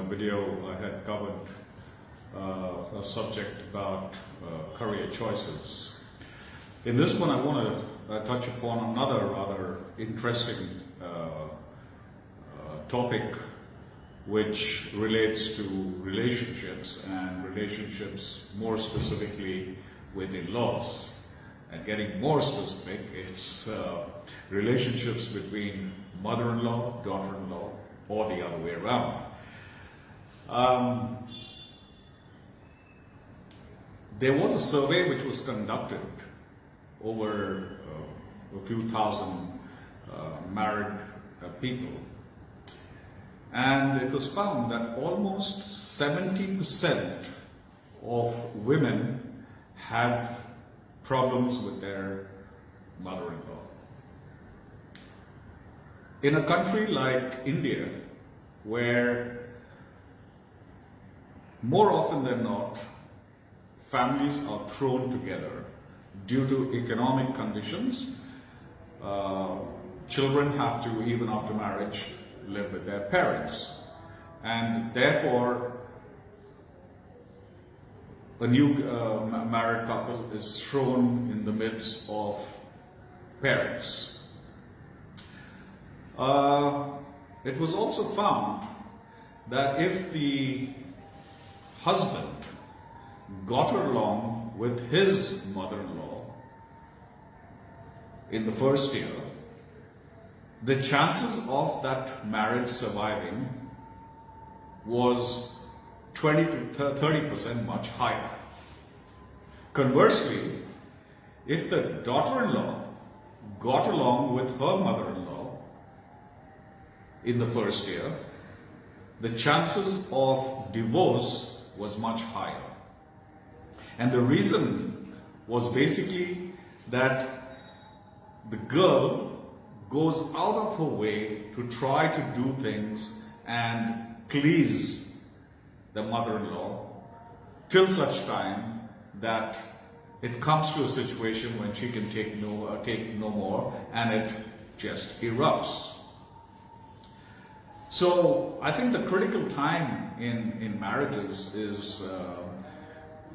video, I had covered a subject about career choices. In this one, I want to touch upon another rather interesting topic, which relates to relationships, and relationships more specifically with in-laws. And getting more specific, it's relationships between mother-in-law, daughter-in-law, or the other way around. There was a survey which was conducted over a few thousand married people, and it was found that almost 70% of women have problems with their mother-in-law. In a country like India, where more often than not, families are thrown together due to economic conditions, children have to, even after marriage, live with their parents. And therefore, a new married couple is thrown in the midst of parents. It was also found that if the husband got along with his mother-in-law in the first year, the chances of that marriage surviving was 20 to 30% much higher. Conversely, if the daughter-in-law got along with her mother-in-law in the first year, the chances of divorce was much higher. And the reason was basically that the girl goes out of her way to try to do things and please the mother-in-law till such time that it comes to a situation when she can take no more, and it just erupts. So I think the critical time in marriages is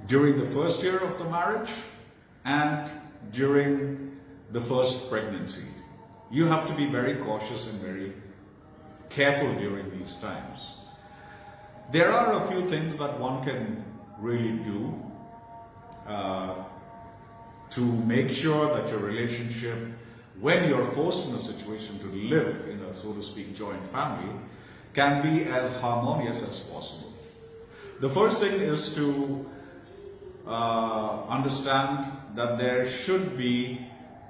during the first year of the marriage and during the first pregnancy. You have to be very cautious and very careful during these times. There are a few things that one can really do to make sure that your relationship, when you're forced in a situation to live in a, so to speak, joint family, can be as harmonious as possible. The first thing is to understand that there should be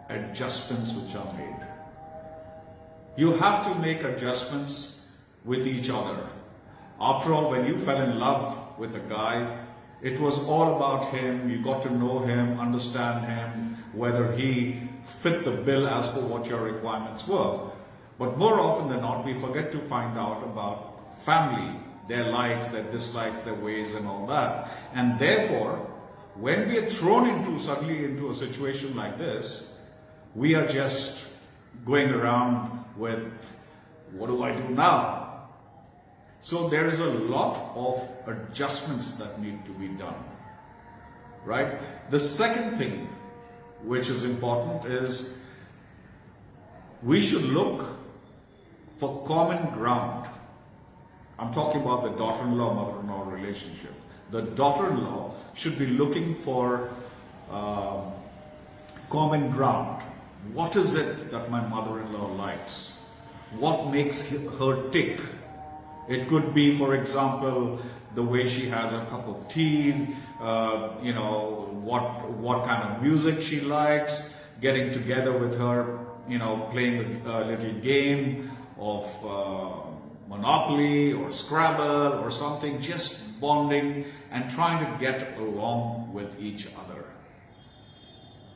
adjustments which are made. You have to make adjustments with each other. After all, when you fell in love with a guy, it was all about him. You got to know him, understand him, whether he fit the bill as per what your requirements were. But more often than not, we forget to find out about family, their likes, their dislikes, their ways and all that. And therefore, when we are thrown suddenly into a situation like this, we are just going around with, what do I do now? So there is a lot of adjustments that need to be done, right? The second thing which is important is we should look for common ground. I'm talking about the daughter-in-law, mother-in-law relationship. The daughter-in-law should be looking for common ground. What is it that my mother-in-law likes? What makes her tick? It could be, for example, the way she has a cup of tea, what kind of music she likes, getting together with her, playing a little game of Monopoly or Scrabble or something, just bonding and trying to get along with each other,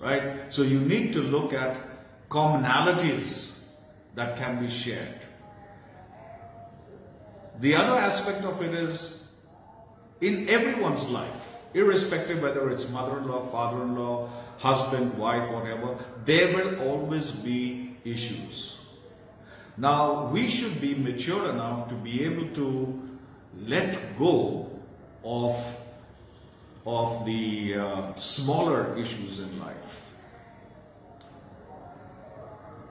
right? So you need to look at commonalities that can be shared. The other aspect of it is, in everyone's life, irrespective whether it's mother-in-law, father-in-law, husband, wife, whatever, there will always be issues. Now, we should be mature enough to be able to let go of the smaller issues in life.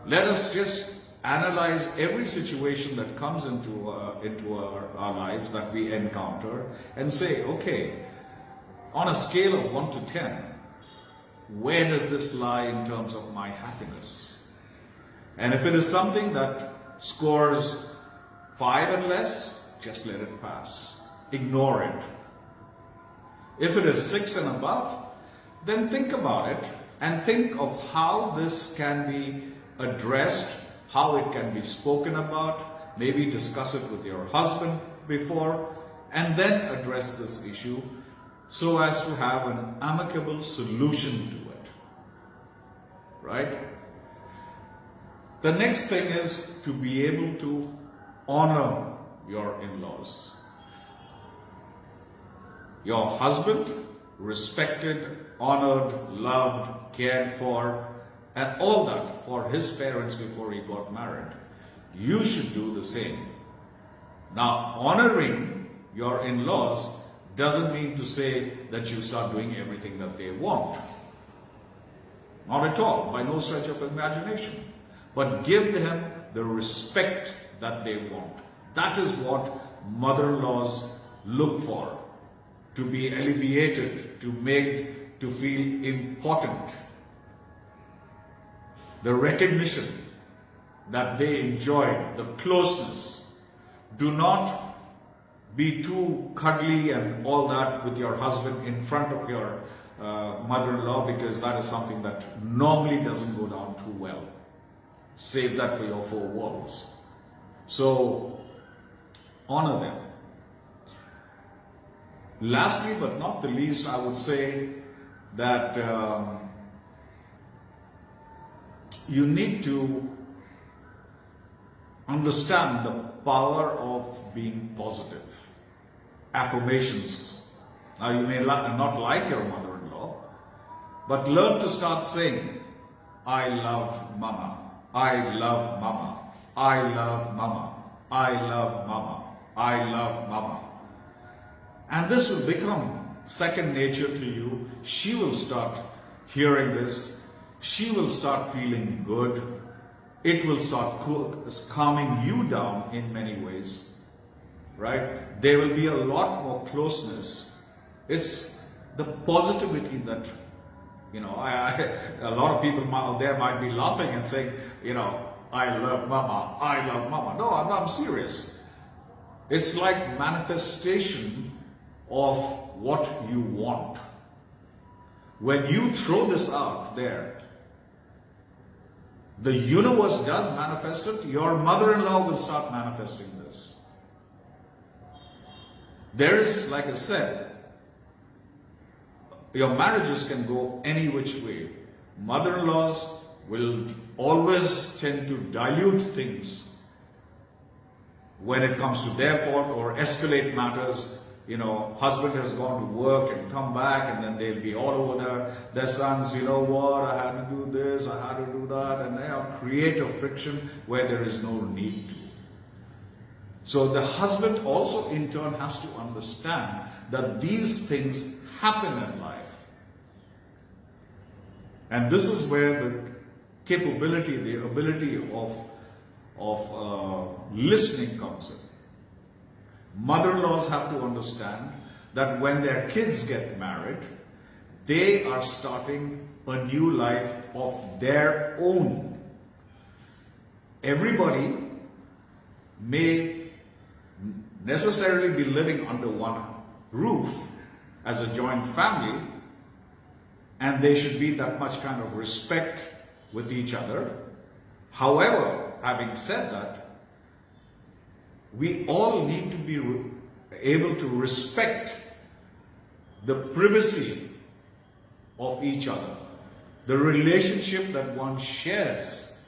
Let us just analyze every situation that comes into our lives that we encounter and say, okay, on a scale of 1 to 10, where does this lie in terms of my happiness? And if it is something that scores 5 and less, just let it pass. Ignore it. If it is 6 and above, then think about it and think of how this can be addressed, how it can be spoken about, maybe discuss it with your husband before, and then address this issue so as to have an amicable solution to it. Right? The next thing is to be able to honor your in-laws. Your husband, respected, honored, loved, cared for, and all that for his parents before he got married. You should do the same. Now, honoring your in-laws doesn't mean to say that you start doing everything that they want. Not at all, by no stretch of imagination. But give them the respect that they want. That is what mother-in-laws look for. To be alleviated, to feel important. The recognition that they enjoy, the closeness. Do not be too cuddly and all that with your husband in front of your mother-in-law, because that is something that normally doesn't go down too well. Save that for your 4 walls. So, honor them. Lastly, but not the least, I would say that you need to understand the power of being positive. Affirmations. Now, you may not like your mother-in-law, but learn to start saying, I love Mama. I love Mama. I love Mama. I love Mama. I love Mama. And this will become second nature to you. She will start hearing this. She will start feeling good. It will start calming you down in many ways. Right? There will be a lot more closeness. It's the positivity that, a lot of people there might be laughing and saying, I love Mama, I love Mama. No, I'm serious. It's like manifestation of what you want. When you throw this out there, the universe does manifest it. Your mother-in-law will start manifesting this. There is, like I said, your marriages can go any which way. Mother-in-laws will always tend to dilute things when it comes to their fault or escalate matters. Husband has gone to work and come back, and then they'll be all over their sons, you know what, I had to do this, I had to do that, and they'll create a friction where there is no need to. So the husband also in turn has to understand that these things happen in life. And this is where the capability, the ability of listening comes in. Mother-in-laws have to understand that when their kids get married, they are starting a new life of their own. Everybody may necessarily be living under one roof as a joint family, and there should be that much kind of respect with each other. However, having said that, we all need to be able to respect the privacy of each other, the relationship that one shares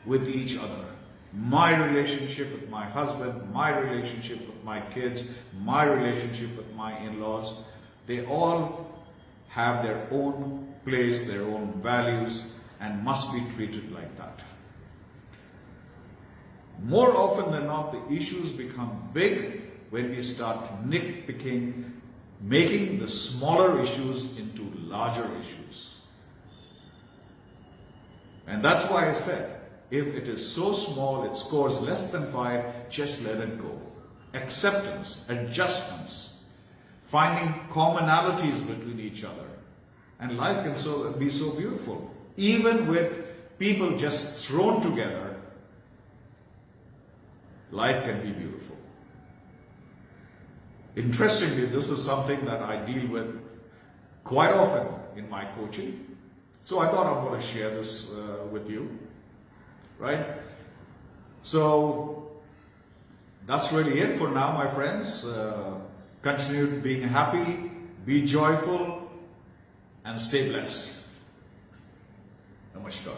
with each other. My relationship with my husband, my relationship with my kids, my relationship with my in-laws, they all have their own place, their own values, and must be treated like that. More often than not, the issues become big when we start nitpicking, making the smaller issues into larger issues. And that's why I said, if it is so small, it scores less than 5, just let it go. Acceptance, adjustments, finding commonalities between each other. And life can be so beautiful. Even with people just thrown together, life can be beautiful. Interestingly, this is something that I deal with quite often in my coaching. So I thought I'm going to share this with you, right? So that's really it for now, my friends. Continue being happy, be joyful, and stay blessed. Namaskar.